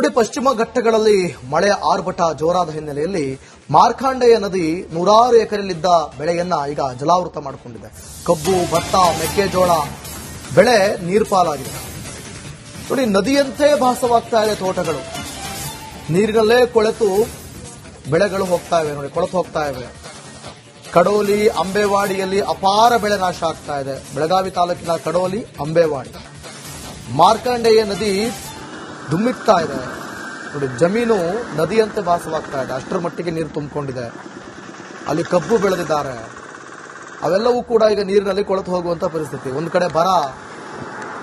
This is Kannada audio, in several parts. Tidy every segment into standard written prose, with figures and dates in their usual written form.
ನೋಡಿ, ಪಶ್ಚಿಮ ಘಟ್ಟಗಳಲ್ಲಿ ಮಳೆ ಆರ್ಭಟ ಜೋರಾದ ಹಿನ್ನೆಲೆಯಲ್ಲಿ ಮಾರ್ಕಾಂಡೆಯ ನದಿ ನೂರಾರು ಎಕರೆಯಲ್ಲಿದ್ದ ಬೆಳೆಯನ್ನ ಈಗ ಜಲಾವೃತ ಮಾಡಿಕೊಂಡಿದೆ. ಕಬ್ಬು, ಭತ್ತ, ಮೆಕ್ಕೆಜೋಳ ಬೆಳೆ ನೀರ್ಪಾಲಾಗಿದೆ. ನೋಡಿ, ನದಿಯಂತೆ ಭಾಸವಾಗ್ತಾ ಇದೆ ತೋಟಗಳು. ನೀರಿನಲ್ಲೇ ಕೊಳೆತು ಬೆಳೆಗಳು ಹೋಗ್ತಾ ಇವೆ. ನೋಡಿ, ಕೊಳೆತು ಹೋಗ್ತಾ ಇವೆ. ಕಡೋಲಿ, ಅಂಬೇವಾಡಿಯಲ್ಲಿ ಅಪಾರ ಬೆಳೆ ನಾಶ ಆಗ್ತಾ ಇದೆ. ಬೆಳಗಾವಿ ತಾಲೂಕಿನ ಕಡೋಲಿ, ಅಂಬೇವಾಡಿ. ಮಾರ್ಕಾಂಡೆಯ ನದಿ ಧುಮ್ಮಿಕ್ತಾ ಇದೆ. ನೋಡಿ, ಜಮೀನು ನದಿಯಂತೆ ಭಾಸವಾಗ್ತಾ ಇದೆ. ಅಷ್ಟರ ಮಟ್ಟಿಗೆ ನೀರು ತುಂಬಿಕೊಂಡಿದೆ. ಅಲ್ಲಿ ಕಬ್ಬು ಬೆಳೆದಿದ್ದಾರೆ. ಅವೆಲ್ಲವೂ ಕೂಡ ಈಗ ನೀರಿನಲ್ಲಿ ಕೊಳೆತು ಹೋಗುವಂತ ಪರಿಸ್ಥಿತಿ. ಒಂದು ಕಡೆ ಬರ,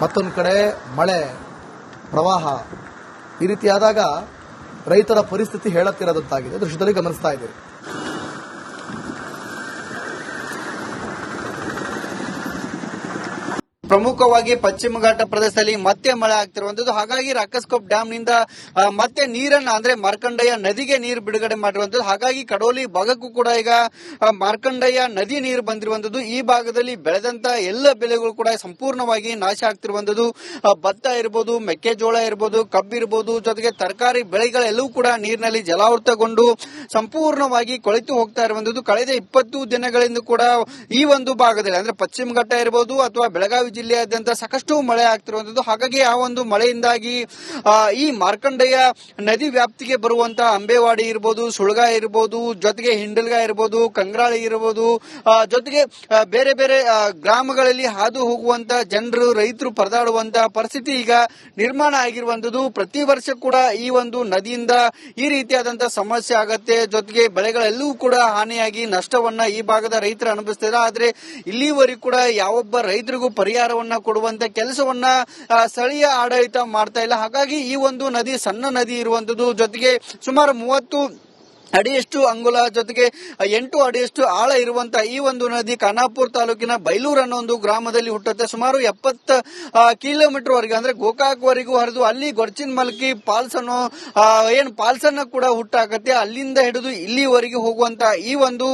ಮತ್ತೊಂದು ಕಡೆ ಮಳೆ, ಪ್ರವಾಹ. ಈ ರೀತಿಯಾದಾಗ ರೈತರ ಪರಿಸ್ಥಿತಿ ಹೇಳುತ್ತಿರೋದಂತಾಗಿದೆ. ದೃಶ್ಯದಲ್ಲಿ ಗಮನಿಸ್ತಾ ಇದ್ದೀರಿ. ಪ್ರಮುಖವಾಗಿ ಪಶ್ಚಿಮ ಘಟ್ಟ ಪ್ರದೇಶದಲ್ಲಿ ಮತ್ತೆ ಮಳೆ ಆಗ್ತಿರುವಂತದ್ದು. ಹಾಗಾಗಿ ರಾಕಸ್ಕೋಪ್ ಡ್ಯಾಮ್ ನಿಂದ ಮತ್ತೆ ನೀರನ್ನ ಅಂದ್ರೆ ಮಾರ್ಕಂಡೆಯ ನದಿಗೆ ನೀರು ಬಿಡುಗಡೆ ಮಾಡಿರುವಂತದ್ದು. ಹಾಗಾಗಿ ಕಡೋಲಿ ಭಾಗಕ್ಕೂ ಕೂಡ ಈಗ ಮಾರ್ಕಂಡೆಯ ನದಿ ನೀರು ಬಂದಿರುವಂತದ್ದು. ಈ ಭಾಗದಲ್ಲಿ ಬೆಳೆದಂತ ಎಲ್ಲ ಬೆಳೆಗಳು ಕೂಡ ಸಂಪೂರ್ಣವಾಗಿ ನಾಶ ಆಗ್ತಿರುವಂತದ್ದು. ಭತ್ತ ಇರಬಹುದು, ಮೆಕ್ಕೆಜೋಳ ಇರಬಹುದು, ಕಬ್ಬು ಇರಬಹುದು, ಜೊತೆಗೆ ತರಕಾರಿ ಬೆಳೆಗಳೆಲ್ಲವೂ ಕೂಡ ನೀರಿನಲ್ಲಿ ಜಲಾವೃತಗೊಂಡು ಸಂಪೂರ್ಣವಾಗಿ ಕೊಳೆತು ಹೋಗ್ತಾ ಇರುವಂತದ್ದು. ಕಳೆದ 20 ದಿನಗಳಿಂದ ಕೂಡ ಈ ಒಂದು ಭಾಗದಲ್ಲಿ ಅಂದ್ರೆ ಪಶ್ಚಿಮ ಘಟ್ಟ ಇರಬಹುದು ಅಥವಾ ಬೆಳಗಾವಿ ಜಿಲ್ಲೆಯಾದ್ಯಂತ ಸಾಕಷ್ಟು ಮಳೆ ಆಗ್ತಿರುವಂತದ್ದು. ಹಾಗಾಗಿ ಆ ಒಂದು ಮಳೆಯಿಂದಾಗಿ ಈ ಮಾರ್ಕಂಡೆಯ ನದಿ ವ್ಯಾಪ್ತಿಗೆ ಬರುವಂತಹ ಅಂಬೇವಾಡಿ ಇರಬಹುದು, ಸುಳ್ಗ ಇರಬಹುದು, ಜೊತೆಗೆ ಹಿಂಡಲ್ಗ ಇರಬಹುದು, ಕಂಗ್ರಾಳಿ ಇರಬಹುದು, ಜೊತೆಗೆ ಬೇರೆ ಬೇರೆ ಗ್ರಾಮಗಳಲ್ಲಿ ಹಾದು ಹೋಗುವಂತ ಜನರು, ರೈತರು ಪರದಾಡುವಂತಹ ಪರಿಸ್ಥಿತಿ ಈಗ ನಿರ್ಮಾಣ ಆಗಿರುವಂತದ್ದು. ಪ್ರತಿ ವರ್ಷ ಕೂಡ ಈ ಒಂದು ನದಿಯಿಂದ ಈ ರೀತಿಯಾದಂತಹ ಸಮಸ್ಯೆ ಆಗತ್ತೆ. ಜೊತೆಗೆ ಬೆಳೆಗಳೆಲ್ಲವೂ ಕೂಡ ಹಾನಿಯಾಗಿ ನಷ್ಟವನ್ನ ಈ ಭಾಗದ ರೈತರು ಅನುಭವಿಸ್ತಿದ್ದಾರೆ. ಆದ್ರೆ ಇಲ್ಲಿವರೆಗೂ ಕೂಡ ಯಾವೊಬ್ಬ ರೈತರಿಗೂ ಪರಿಹಾರವನ್ನ ಕೊಡುವಂತ ಕೆಲಸವನ್ನ ಸ್ಥಳೀಯ ಆಡಳಿತ ಮಾಡ್ತಾ ಇಲ್ಲ. ಹಾಗಾಗಿ ಈ ಒಂದು ನದಿ ಸಣ್ಣ ನದಿ ಇರುವಂತದ್ದು. ಜೊತೆಗೆ ಸುಮಾರು 30 ಅಡಿಯಷ್ಟು ಅಂಗುಲ, ಜೊತೆಗೆ 8 ಅಡಿಯಷ್ಟು ಆಳ ಇರುವಂತಹ ಈ ಒಂದು ನದಿ ಖಾನಾಪುರ ತಾಲೂಕಿನ ಬೈಲೂರು ಅನ್ನೋ ಒಂದು ಗ್ರಾಮದಲ್ಲಿ ಹುಟ್ಟುತ್ತೆ. ಸುಮಾರು 70 ಕಿಲೋಮೀಟರ್ ವರೆಗೆ ಅಂದ್ರೆ ಗೋಕಾಕ್ ವರೆಗೂ ಹರಿದು ಅಲ್ಲಿ ಗೊರ್ಚಿನ್ ಮಲ್ಕಿ ಫಾಲ್ಸ್ ಅನ್ನೋ ಫಾಲ್ಸ್ ಅನ್ನ ಕೂಡ ಹುಟ್ಟಾಕತ್ತೆ. ಅಲ್ಲಿಂದ ಹಿಡಿದು ಇಲ್ಲಿವರೆಗೆ ಹೋಗುವಂತ ಈ ಒಂದು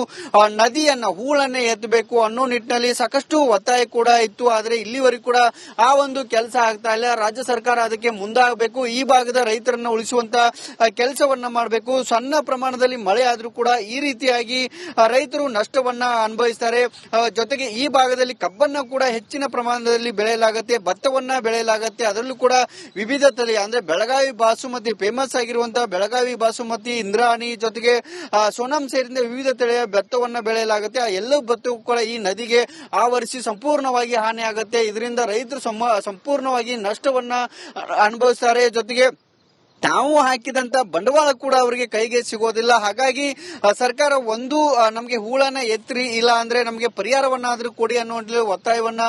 ನದಿಯನ್ನ ಹೂಳನ್ನೇ ಎತ್ತಬೇಕು ಅನ್ನೋ ನಿಟ್ಟಿನಲ್ಲಿ ಸಾಕಷ್ಟು ಒತ್ತಾಯ ಕೂಡ ಇತ್ತು. ಆದ್ರೆ ಇಲ್ಲಿವರೆಗೂ ಕೂಡ ಆ ಒಂದು ಕೆಲಸ ಆಗ್ತಾ ಇಲ್ಲ. ರಾಜ್ಯ ಸರ್ಕಾರ ಅದಕ್ಕೆ ಮುಂದಾಗಬೇಕು. ಈ ಭಾಗದ ರೈತರನ್ನ ಉಳಿಸುವಂತ ಕೆಲಸವನ್ನ ಮಾಡಬೇಕು. ಸಣ್ಣ ಪ್ರಮಾಣದ ಮಳೆ ಆದ್ರೂ ಕೂಡ ಈ ರೀತಿಯಾಗಿ ರೈತರು ನಷ್ಟವನ್ನ ಅನುಭವಿಸ್ತಾರೆ. ಜೊತೆಗೆ ಈ ಭಾಗದಲ್ಲಿ ಕಬ್ಬನ್ನ ಕೂಡ ಹೆಚ್ಚಿನ ಪ್ರಮಾಣದಲ್ಲಿ ಬೆಳೆಯಲಾಗುತ್ತೆ, ಭತ್ತವನ್ನ ಬೆಳೆಯಲಾಗುತ್ತೆ. ಅದರಲ್ಲೂ ಕೂಡ ವಿವಿಧ ತಳಿ ಅಂದ್ರೆ ಬೆಳಗಾವಿ ಬಾಸುಮತಿ, ಫೇಮಸ್ ಆಗಿರುವಂತಹ ಬೆಳಗಾವಿ ಬಾಸುಮತಿ, ಇಂದ್ರಾಣಿ, ಜೊತೆಗೆ ಸೋನಂ ಸೇರಿದಂತೆ ವಿವಿಧ ತಳಿಯ ಭತ್ತವನ್ನ ಬೆಳೆಯಲಾಗುತ್ತೆ. ಆ ಎಲ್ಲ ಭತ್ತವೂ ಕೂಡ ಈ ನದಿಗೆ ಆವರಿಸಿ ಸಂಪೂರ್ಣವಾಗಿ ಹಾನಿ ಆಗುತ್ತೆ. ಇದರಿಂದ ರೈತರು ಸಂಪೂರ್ಣವಾಗಿ ನಷ್ಟವನ್ನ ಅನುಭವಿಸ್ತಾರೆ. ಜೊತೆಗೆ ತಾವು ಹಾಕಿದಂತ ಬಂಡವಾಳ ಕೂಡ ಅವರಿಗೆ ಕೈಗೆ ಸಿಗೋದಿಲ್ಲ. ಹಾಗಾಗಿ ಸರ್ಕಾರ ಒಂದು ನಮಗೆ ಹೂಳನ್ನ ಎತ್ತರಿ, ಇಲ್ಲ ಅಂದ್ರೆ ನಮಗೆ ಪರಿಹಾರವನ್ನಾದ್ರೂ ಕೊಡಿ ಅನ್ನೋ ಒತ್ತಾಯವನ್ನ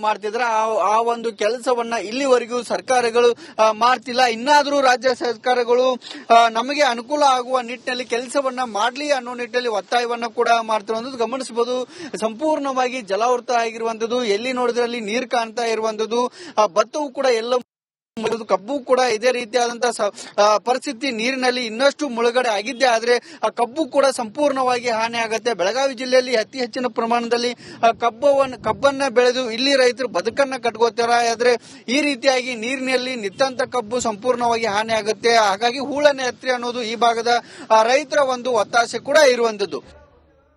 ಮಾಡ್ತಿದ್ರೆ ಆ ಒಂದು ಕೆಲಸವನ್ನ ಇಲ್ಲಿವರೆಗೂ ಸರ್ಕಾರಗಳು ಮಾಡ್ತಿಲ್ಲ. ಇನ್ನಾದ್ರೂ ರಾಜ್ಯ ಸರ್ಕಾರಗಳು ನಮಗೆ ಅನುಕೂಲ ಆಗುವ ನಿಟ್ಟಿನಲ್ಲಿ ಕೆಲಸವನ್ನ ಮಾಡ್ಲಿ ಅನ್ನೋ ನಿಟ್ಟಿನಲ್ಲಿ ಒತ್ತಾಯವನ್ನ ಕೂಡ ಮಾಡ್ತಿರುವಂತದ್ದು ಗಮನಿಸಬಹುದು. ಸಂಪೂರ್ಣವಾಗಿ ಜಲಾವೃತ ಆಗಿರುವಂತದ್ದು, ಎಲ್ಲಿ ನೋಡಿದ್ರೆ ಅಲ್ಲಿ ನೀರು ಕಾಣ್ತಾ ಇರುವಂತದ್ದು. ಭತ್ತವೂ ಕೂಡ ಎಲ್ಲ, ಕಬ್ಬು ಕೂಡ ಇದೇ ರೀತಿಯಾದಂತಹ ಪರಿಸ್ಥಿತಿ, ನೀರಿನಲ್ಲಿ ಇನ್ನಷ್ಟು ಮುಳುಗಡೆ ಆಗಿದ್ದೇ ಆದ್ರೆ ಆ ಕಬ್ಬು ಕೂಡ ಸಂಪೂರ್ಣವಾಗಿ ಹಾನಿ ಆಗುತ್ತೆ. ಬೆಳಗಾವಿ ಜಿಲ್ಲೆಯಲ್ಲಿ ಅತಿ ಹೆಚ್ಚಿನ ಪ್ರಮಾಣದಲ್ಲಿ ಕಬ್ಬನ್ನ ಬೆಳೆದು ಇಲ್ಲಿ ರೈತರು ಬದುಕನ್ನ ಕಟ್ಕೋತಾರೆ. ಆದ್ರೆ ಈ ರೀತಿಯಾಗಿ ನೀರಿನಲ್ಲಿ ನಿಂತ ಕಬ್ಬು ಸಂಪೂರ್ಣವಾಗಿ ಹಾನಿ ಆಗುತ್ತೆ. ಹಾಗಾಗಿ ಹೂಳನ್ನ ಎತ್ತರಿ ಅನ್ನೋದು ಈ ಭಾಗದ ರೈತರ ಒಂದು ಒತ್ತಾಸೆ ಕೂಡ ಇರುವಂತದ್ದು.